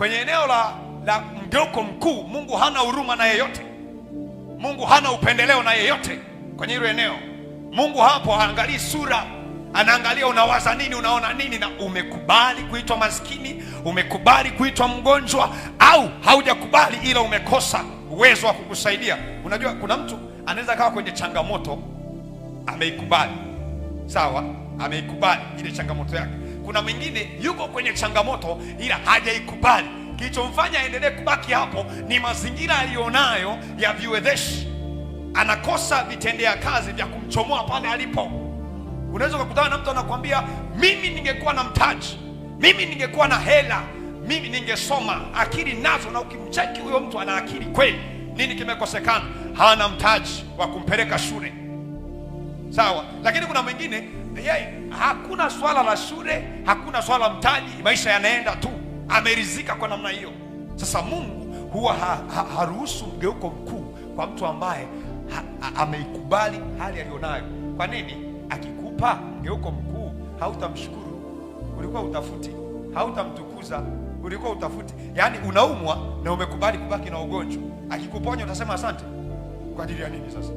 Kwenye eneo la mgeuko mkuu, Mungu hana huruma na yeyote. Mungu hana upendeleo na yeyote kwenye hilo eneo. Mungu hapo haangalii sura, anaangalia unawaza nini, unaona nini, na umekubali kuitwa maskini, umekubali kuitwa mgonjwa, au haujakubali ila umekosa uwezo wa kukusaidia. Unajua kuna mtu anaweza kawa kwenye changamoto, ameikubali, sawa, ameikubali ile changamoto yake. Kuna mwingine yuko kwenye changamoto ila hajaikubali. Kilichomfanya aendelee kubaki hapo ni mazingira alionayo ya viwezeshi. Anakosa vitendea kazi vya kumchomoa pale alipo. Unaweza kukutana na mtu anakuambia, mimi ningekuwa na mtaji, mimi ningekuwa na hela, mimi ningesoma, akili nazo. Na ukimcheki huyo mtu ana akili kweli, nini kimekosekana? Hana mtaji wa kumpeleka shule, sawa. Lakini kuna mwingine yeye hakuna swala la shule, hakuna swala la mtaji, maisha yanaenda tu, amerizika kwa namna hiyo. Sasa Mungu huwa haruhusu mgeuko mkuu kwa mtu ambaye ameikubali hali alionayo. Kwa nini? Akikupa mgeuko mkuu, hautamshukuru, ulikuwa utafuti, hautamtukuza, ulikuwa utafuti. Yaani unaumwa na umekubali kubaki na ugonjwa, akikuponya utasema asante. Kwa ajili ya nini sasa?